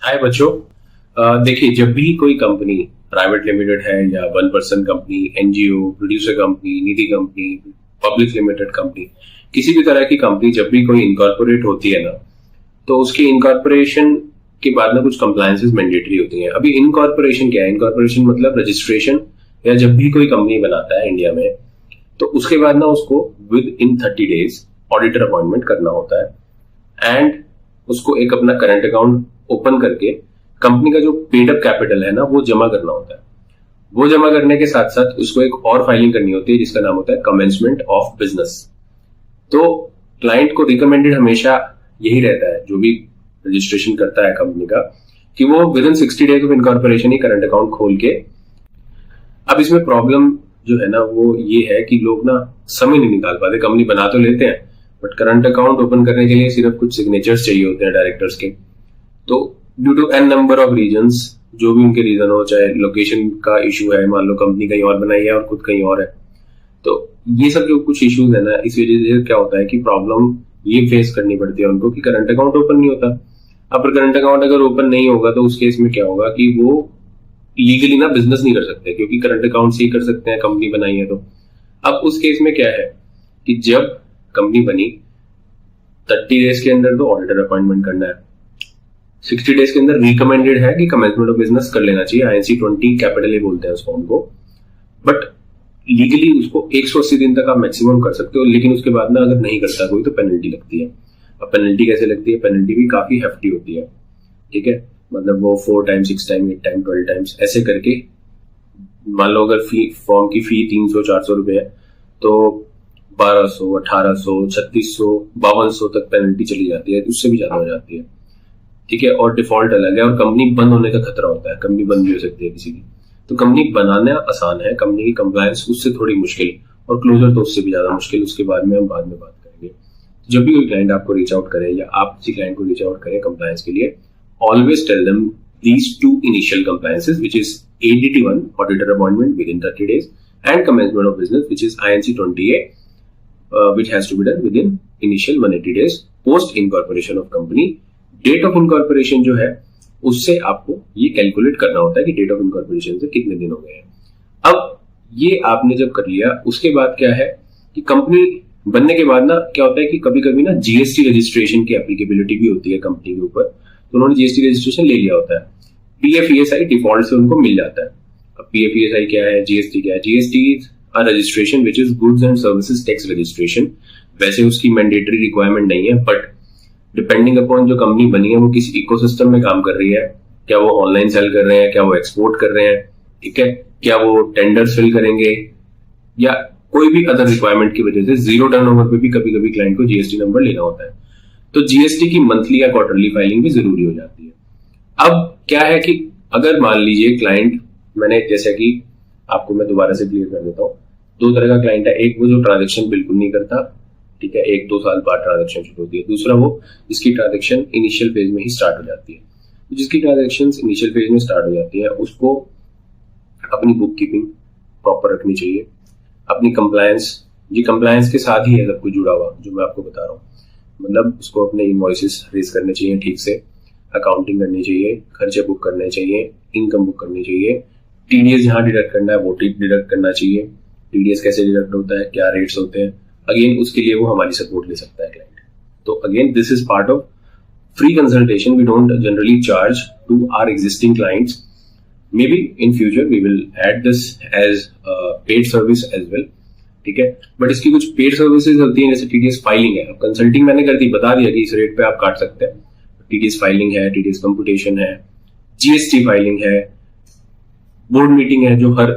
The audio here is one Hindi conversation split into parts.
हाय बच्चों, देखिए जब भी कोई कंपनी प्राइवेट लिमिटेड है या one person company, NGO, producer company, Nidhi company, public limited company, किसी भी तरह की कंपनी जब भी कोई इनकॉर्पोरेट होती है ना, तो उसकी इनकॉर्पोरेशन के बाद ना कुछ कंप्लायंसेस मैंडेटरी होती हैं। अभी इनकॉर्पोरेशन क्या है? इनकॉर्पोरेशन मतलब रजिस्ट्रेशन, या जब भी कोई कंपनी बनाता है इंडिया में तो उसके बाद ना उसको with in 30 days auditor appointment करना होता है एंड उसको एक अपना करंट अकाउंट ओपन करके कंपनी का जो पेड अप कैपिटल है ना वो जमा करना होता है। वो जमा करने के साथ साथ उसको एक और फाइलिंग करनी होती है जिसका नाम होता है कमेंसमेंट ऑफ बिजनेस। तो क्लाइंट को रिकमेंडेड हमेशा यही रहता है, जो भी रजिस्ट्रेशन करता है कंपनी का, कि वो with in 60 days of incorporation he current account खोल के। अब इसमें प्रॉब्लम जो है ना वो ये है कि लोग ना समय नहीं निकाल पाते। कंपनी बना तो लेते हैं बट करंट अकाउंट ओपन करने के लिए सिर्फ कुछ सिग्नेचर्स चाहिए होते हैं डायरेक्टर्स के। तो due to an number of reasons, जो भी उनके रीजन हो, चाहे लोकेशन का इशू है, मान लो कंपनी कहीं और बनाई है और खुद कहीं और है, तो ये सब जो कुछ इश्यूज है ना, इस वजह से क्या होता है कि प्रॉब्लम ये फेस करनी पड़ती है उनको कि करंट अकाउंट ओपन नहीं होता। अब करंट अकाउंट अगर ओपन नहीं होगा तो उस केस में क्या होगा कि वो लीगली ना बिजनेस नहीं कर सकते, क्योंकि करंट अकाउंट से ही कर सकते हैं, कंपनी बनाई है तो। अब उस केस में क्या है कि जब कंपनी बनी 30 डेज के अंदर तो ऑडिटर अपॉइंटमेंट करना है, 60 डेज के अंदर रिकमेंडेड है कि कमेंसमेंट ऑफ बिजनेस कर लेना चाहिए, INC 20 कैपिटल बोलते हैं उसको उनको। बट लीगली उसको 180 दिन तक आप मैक्सिमम कर सकते हो, लेकिन उसके बाद ना अगर नहीं करता कोई तो पेनल्टी लगती है। अब पेनल्टी कैसे लगती है? पेनल्टी भी काफी हेफ्टी होती है, ठीक है। मतलब वो 4 टाइम्स, 6 टाइम, 8 टाइम, 12 टाइम्स ऐसे करके, मान लो अगर फॉर्म की फी 300-400 रुपए है तो 1200, 1800, 3600, 5200 तक पेनल्टी चली जाती है, उससे भी ज्यादा हो जाती है, ठीक है। और डिफॉल्ट अलग है, और कंपनी बंद होने का खतरा होता है, कंपनी बंद भी हो सकती है किसी की। तो कंपनी बनाना आसान है, कंपनी की कंप्लायंस उससे थोड़ी मुश्किल, और क्लोजर तो उससे भी ज्यादा मुश्किल। उसके बाद में हम बाद में बात करेंगे। जब भी कोई क्लाइंट आपको रीच आउट करे या आप किसी क्लाइंट को रीच आउट करें कंप्लायंस के लिए, always tell them these two initial compliances, which is ADT1 auditor appointment within 30 days and commencement of business, which is INC 20A, which has to be done within initial 180 days post incorporation of company। Date of incorporation जो है उससे आपको ये कैलकुलेट करना होता है कि डेट ऑफ इनकॉर्पोरेशन से कितने दिन हो गए हैं। अब ये आपने जब कर लिया, उसके बाद क्या है कि कंपनी बनने के बाद ना क्या होता है कि कभी कभी ना GST रजिस्ट्रेशन की एप्लीकेबिलिटी भी होती है कंपनी के ऊपर, तो उन्होंने GST रजिस्ट्रेशन ले लिया होता है। PFESI डिफॉल्ट से उनको मिल जाता है। अब PFESI क्या है, GST क्या है? GST is a registration which is goods and services tax registration. वैसे उसकी मैंडेटरी रिक्वायरमेंट नहीं है, बट डिपेंडिंग अपॉन जो कंपनी बनी है वो किस इकोसिस्टम में काम कर रही है, क्या वो ऑनलाइन सेल कर रहे हैं, क्या वो एक्सपोर्ट कर रहे हैं, ठीक है, क्या वो टेंडर फिल करेंगे, या कोई भी अदर रिक्वायरमेंट की वजह से जीरो टर्नओवर पे भी कभी कभी क्लाइंट को GST नंबर लेना होता है। तो GST की मंथली या क्वार्टरली फाइलिंग भी जरूरी हो जाती है। अब क्या है कि अगर मान लीजिए क्लाइंट, मैंने जैसे कि आपको मैं दोबारा से क्लियर कर देता हूँ, 2 तरह का क्लाइंट है। एक वो जो ट्रांजेक्शन बिल्कुल नहीं करता, ठीक है, 1-2 साल बाद ट्रांजेक्शन शुरू होती है। दूसरा वो जिसकी ट्रांजेक्शन इनिशियल फेज में ही स्टार्ट हो जाती है। जिसकी ट्रांजेक्शन इनिशियल फेज में स्टार्ट हो जाती है उसको अपनी बुक कीपिंग प्रॉपर रखनी चाहिए, अपनी कंप्लायंस, ये कंप्लायंस के साथ ही है सब कुछ जुड़ा हुआ जो मैं आपको बता रहा हूँ। मतलब उसको अपने इनवॉइसेस रेज करने चाहिए ठीक से, अकाउंटिंग करनी चाहिए, खर्चे बुक करने चाहिए, इनकम बुक करनी चाहिए, TDS जहां डिडक्ट करना है वो डिडक्ट करना चाहिए। TDS कैसे डिडक्ट होता है, क्या रेट्स होते हैं, अगेन उसके लिए वो हमारी सपोर्ट ले सकता है क्लाइंट। तो again this is part of free consultation. We don't generally charge to our existing clients. Maybe in future we will add this as paid service as well, ठीक है। बट इसकी कुछ पेड सर्विसेज होती हैं, जैसे TDS फाइलिंग है। अब कंसल्टिंग मैंने कर दी, बता दिया कि इस रेट पे आप काट सकते हैं। TDS फाइलिंग है, TDS कंप्यूटेशन है, GST फाइलिंग है, बोर्ड मीटिंग है जो हर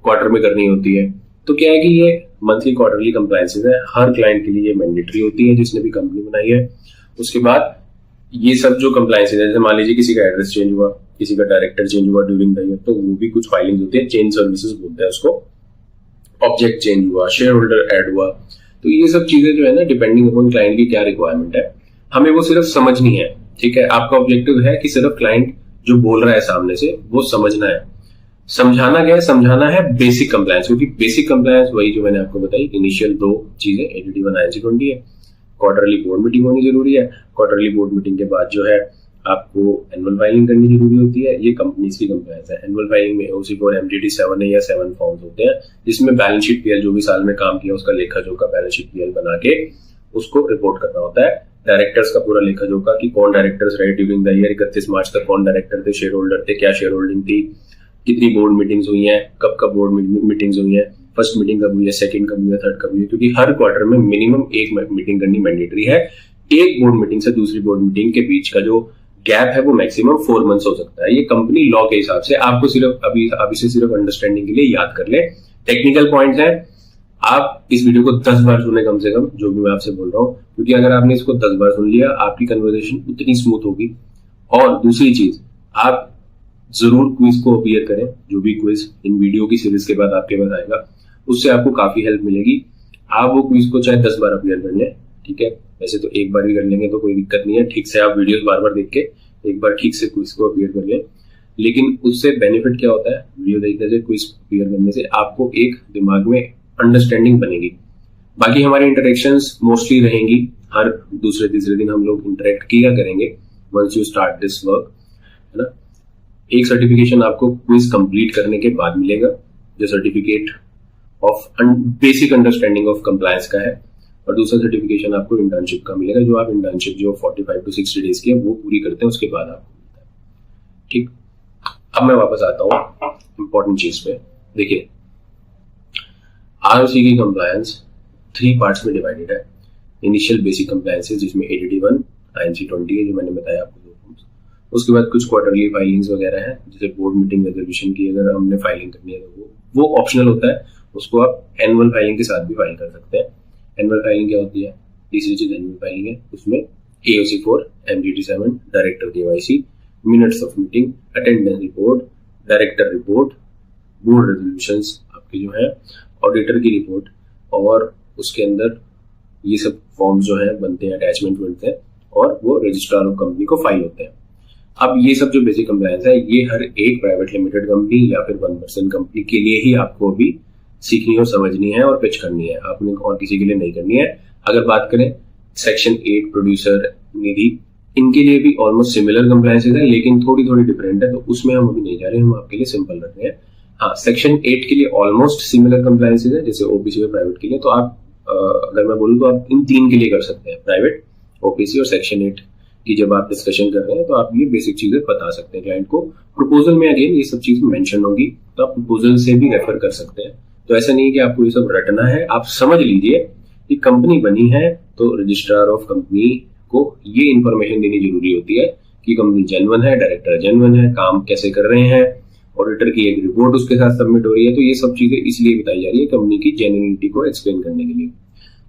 क्वार्टर में करनी होती है। तो क्या है कि ये मंथली क्वार्टरली कंप्लायंसेस है, हर क्लाइंट के लिए ये मैंडेटरी होती है जिसने भी कंपनी बनाई है। उसके बाद ये सब जो कंप्लायंसेस है, जैसे मान लीजिए किसी का एड्रेस चेंज हुआ, किसी का डायरेक्टर चेंज हुआ ड्यूरिंग द ईयर, तो वो भी कुछ फाइलिंग होती है, चेंज सर्विसेज बोलते हैं उसको। ऑब्जेक्ट चेंज हुआ, शेयर होल्डर ऐड हुआ, तो ये सब चीजें जो है ना डिपेंडिंग अपॉन क्लाइंट की क्या रिक्वायरमेंट है, हमें वो सिर्फ समझनी है, ठीक है। आपका ऑब्जेक्टिव है कि सिर्फ क्लाइंट जो बोल रहा है सामने से वो समझना है। समझाना क्या है? समझाना है बेसिक कंप्लायंस, क्योंकि बेसिक कंप्लायंस वही जो मैंने आपको बताई, इनिशियल 2 चीजें ADT1 INC 20 है। क्वार्टरली बोर्ड मीटिंग होनी जरूरी है। क्वार्टरली बोर्ड मीटिंग के बाद जो है आपको एनुअल फाइलिंग करनी जरूरी होती है। ये कंपनीज की कंप्लायंस है। एनुअल फाइलिंग में OC4 MTT 7 है या 7 फॉर्म्स होते हैं, जिसमें बैलेंस शीट PL जो भी साल में काम किया उसका लेखा जोखा बैलेंस शीट PL बना के उसको रिपोर्ट करना होता है। डायरेक्टर्स का पूरा लेखा जोखा कि कौन डायरेक्टर्स रहे ड्यूरिंग द ईयर, 31 मार्च तक कौन डायरेक्टर थे, शेयर होल्डर थे, क्या शेयर होल्डिंग थी, कितनी बोर्ड मीटिंग्स हुई हैं, कब कब बोर्ड मीटिंग्स हुई हैं, फर्स्ट मीटिंग कब हुई है, सेकंड कब हुई है, थर्ड कब हुई है, क्योंकि हर क्वार्टर में मिनिमम एक मीटिंग करनी मैंडेटरी है। एक बोर्ड मीटिंग से दूसरी बोर्ड मीटिंग के बीच का जो गैप है वो मैक्सिमम 4 मंथ्स हो सकता है। ये कंपनी लॉ के हिसाब से आपको सिर्फ अभी से सिर्फ अंडरस्टैंडिंग के लिए याद कर ले। टेक्निकल पॉइंट्स हैं, आप इस वीडियो को 10 बार सुने कम से कम, जो भी मैं आपसे बोल रहा हूँ, क्योंकि अगर आपने इसको 10 बार सुन लिया आपकी कन्वर्सेशन उतनी स्मूथ होगी। और दूसरी चीज, आप जरूर क्विज को अपीयर करें। जो भी क्विज इन वीडियो की सीरीज के बाद आपके पास आएगा उससे आपको काफी हेल्प मिलेगी। आप वो क्विज को चाहे 10 बार अपीयर कर लें, ठीक है। वैसे तो एक बार ही कर लेंगे तो कोई दिक्कत नहीं है, ठीक से आप वीडियोस बार बार देख के एक बार ठीक से क्विज को अपीयर कर लें। लेकिन उससे बेनिफिट क्या होता है, वीडियो देखने से, क्विज अपीयर करने से आपको एक दिमाग में अंडरस्टैंडिंग बनेगी। बाकी हमारी इंटरेक्शंस मोस्टली रहेंगी, हर दूसरे तीसरे दिन हम लोग इंटरेक्ट किया करेंगे once you start this work, है ना। एक सर्टिफिकेशन आपको क्विज कंप्लीट करने के बाद मिलेगा, जो certificate of basic understanding of compliance का है, और दूसरा सर्टिफिकेशन आपको इंटर्नशिप का मिलेगा, जो आप इंटर्नशिप जो 45 to 60 डेज की है वो पूरी करते हैं, उसके बाद आपको मिलता है। ठीक, अब मैं वापस आता हूं इंपॉर्टेंट चीज पे। देखिए, ROC की कंप्लायंस 3 पार्ट्स में डिवाइडेड है। इनिशियल बेसिक कंप्लायंसेस जिसमें ADD 1 INC 20 है, जो मैंने बताया आपको 2 फॉर्म्स। उसके बाद कुछ क्वार्टरली फाइलिंग्स वगैरह है, जैसे बोर्ड मीटिंग रेजोल्यूशन की अगर हमने फाइलिंग करनी है तो वो ऑप्शनल होता है, उसको आप एनुअल फाइलिंग के साथ भी फाइल कर सकते हैं। एनुअल फाइलिंग क्या होती है? तीसरी चीज एनुअल फाइलिंग है, उसमें AOC4 MTT 7 director KYC, minutes of meeting, attendance report, director report, board resolutions आपके जो है, ऑडिटर की रिपोर्ट, और उसके अंदर ये सब फॉर्म जो है बनते हैं, अटैचमेंट बनते हैं, और वो रजिस्ट्रार ऑफ कंपनी को फाइल होते हैं। अब ये सब जो बेसिक कंप्लायंस है, ये हर एक प्राइवेट लिमिटेड कंपनी या फिर 1% कंपनी के लिए ही आपको अभी सीखनी और समझनी है और पिच करनी है, आपने और किसी के लिए नहीं करनी है। अगर बात करें सेक्शन 8 प्रोड्यूसर निधि, इनके लिए भी ऑलमोस्ट सिमिलर कंप्लायंसेस है, लेकिन थोड़ी थोड़ी डिफरेंट है, तो उसमें हम अभी नहीं जा रहे, हम आपके लिए सिंपल रख रहे हैं। हाँ, सेक्शन 8 के लिए ऑलमोस्ट सिमिलर कंप्लायंसेस है, जैसे OPC और प्राइवेट के लिए। तो आप अगर मैं बोलूँ तो आप इन 3 के लिए कर सकते हैं, प्राइवेट, OPC और सेक्शन 8 की जब आप डिस्कशन कर रहे हैं तो आप ये बेसिक चीजें बता सकते हैं क्लाइंट को। प्रपोजल में अगेन ये सब चीज मेंशन होगी, तो आप प्रपोजल से भी रेफर कर सकते हैं। तो ऐसा नहीं कि आपको ये सब रटना है, आप समझ लीजिए कि कंपनी बनी है तो रजिस्ट्रार ऑफ कंपनी को ये इंफॉर्मेशन देनी जरूरी होती है कि कंपनी जेन्युइन है, डायरेक्टर जेन्युइन है, काम कैसे कर रहे हैं, ऑडिटर की एक रिपोर्ट उसके साथ सबमिट हो रही है। तो ये सब चीजें इसलिए बताई जा रही है कंपनी की जेन्युइनिटी को एक्सप्लेन करने के लिए।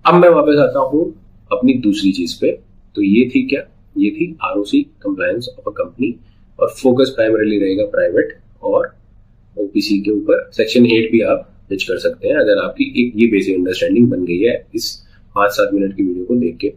अब मैं वापस आता हूँ अपनी दूसरी चीज पे। तो ये थी क्या? ये थी ROC compliance of a company, और फोकस प्राइमरीली रहेगा प्राइवेट और OPC के ऊपर। सेक्शन 8 भी आप पिच कर सकते हैं अगर आपकी एक ये बेसिक अंडरस्टैंडिंग बन गई है इस 5-7 मिनट की वीडियो को देख के।